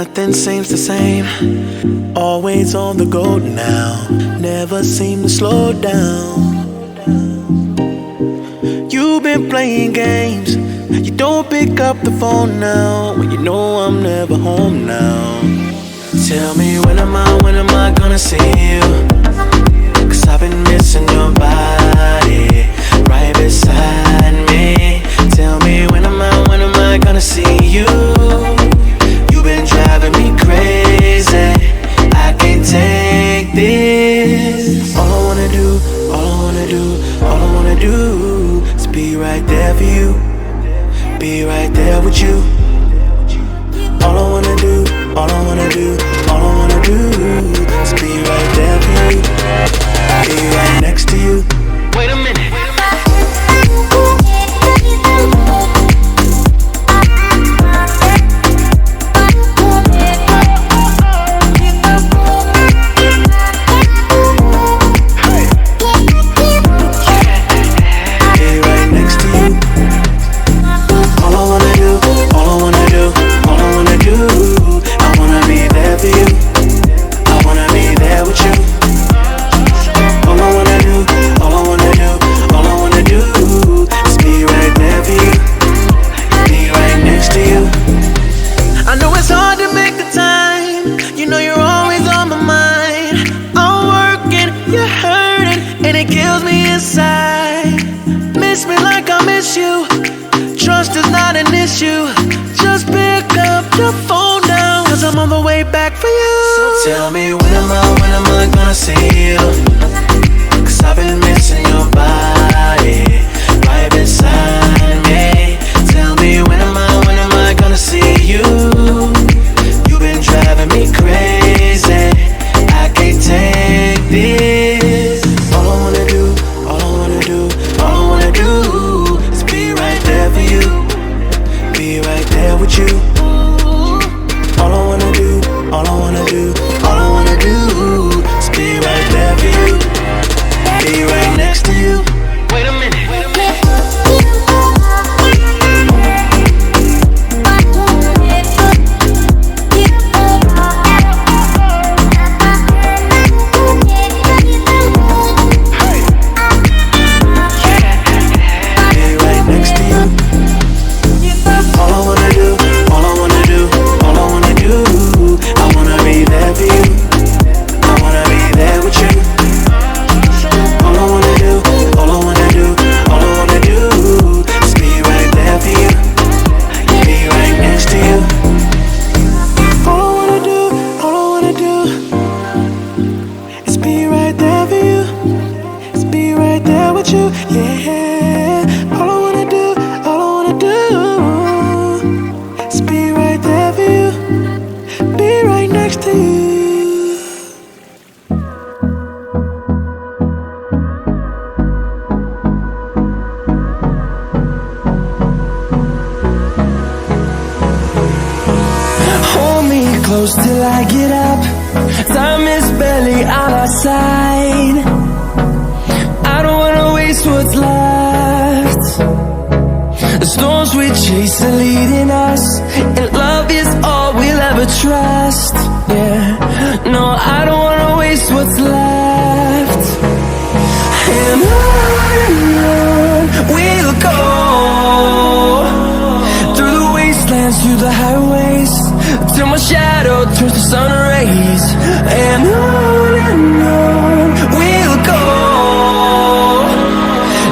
Nothing seems the same. Always on the go now. Never seem to slow down. You've been playing games. You don't pick up the phone now when you know I'm never home now. Tell me when am I gonna see you? 'Cause I've been missing your body right beside me. Tell me when am I gonna see you? You've been driving me crazy. I can't take this. All I wanna do is be right there for you. Be right there with you. All I wanna do is be right there for you. Be right next to you. Wait a minute. Tell me when am I gonna see you? 'Cause I've been missing your body right beside me. Tell me when am I gonna see you? You've been driving me crazy. I can't take this. All I wanna do is be right there for you. Be right there with you. All I wanna do is be right there for you. Be right next to you. Wait a minute. Till I get up, time is barely on our side. I don't wanna waste what's left. The storms we chase are leading us, and love is all we'll ever trust. Yeah, no, I don't wanna waste what's left. And on we'll go, through the wastelands, through the highways, till my shadow turns to sun rays. And on we'll go,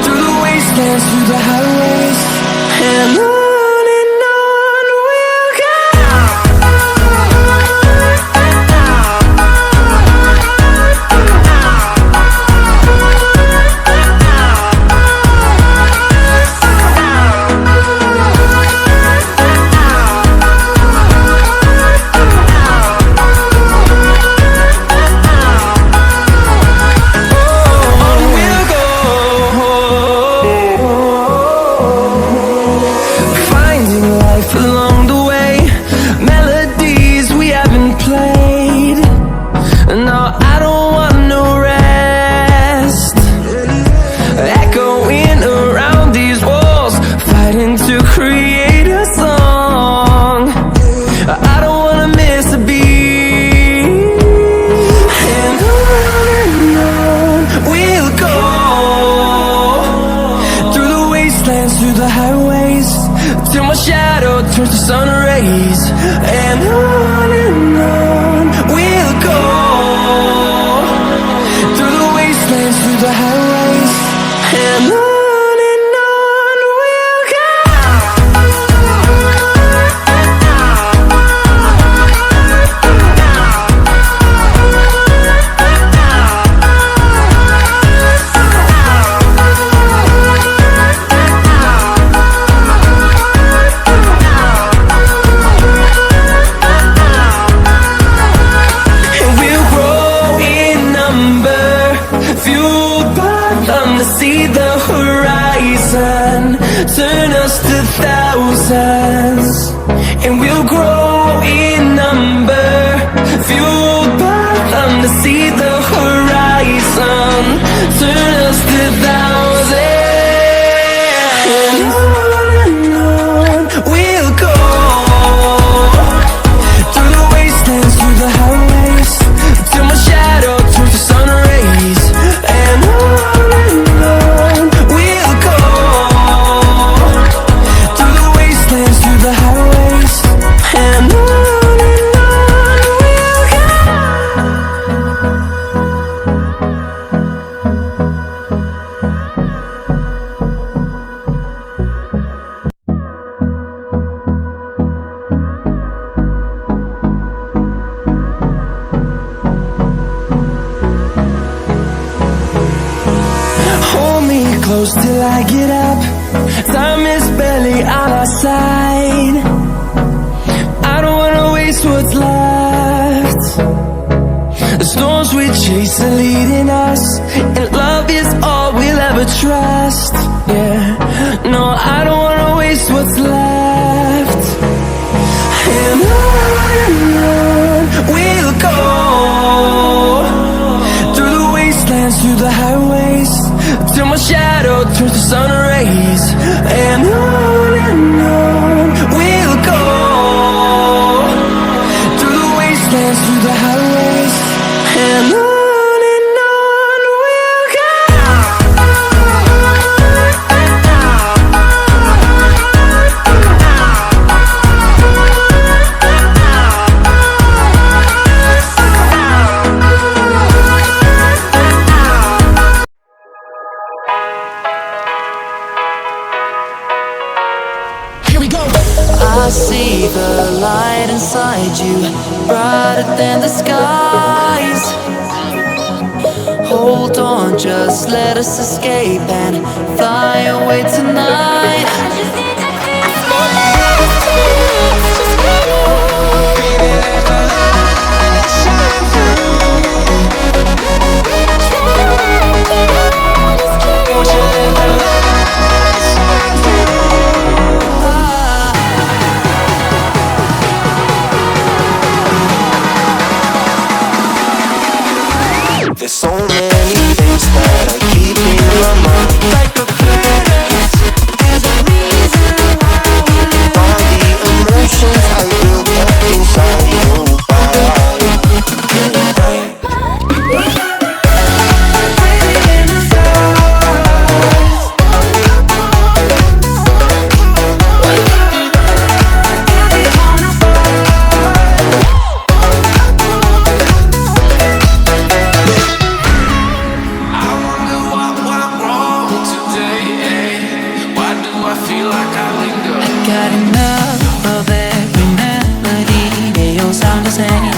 through the wastelands, through the highways. And on we'll go. till my shadow turns to sun rays. And on we'll go, through the wastelands, through the highways. And on we'll go. See the horizon, turn us to thousands, and we'll grow in number, fueled by them to see the horizon, turn us to thousands, and on we'll go, through the wastelands, through the highways, till my shadow turns to sun rays. And close till I get up. Time is barely on our side. I don't wanna waste what's left. The storms we chase are leading us, and love is all we'll ever trust. Yeah, no, I don't wanna waste what's left. And on we'll go, through the wastelands, through the highways, till my shadow turns to sun rays. And on we'll go, through the wastelands, through the highways. And on we'll go. I see the light inside you, brighter than the skies. Hold on, just let us escape and fly away tonight. There's so many things that I keep in my mind, like a parrot. There's a reason why all the emotions I built up inside you. Got enough of every melody, they all sound the same.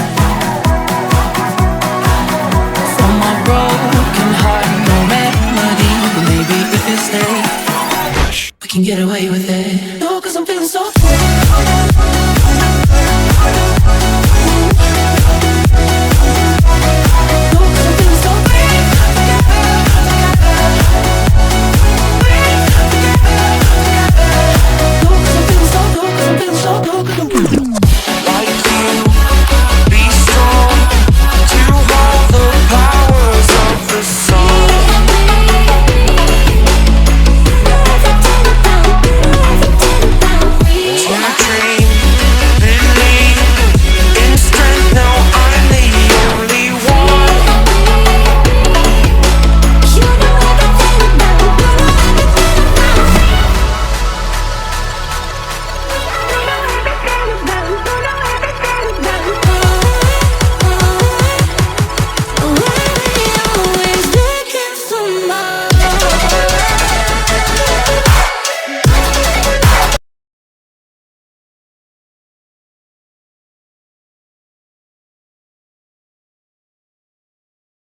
From my broken heart, no remedy, but maybe if you stay, we can get away with it.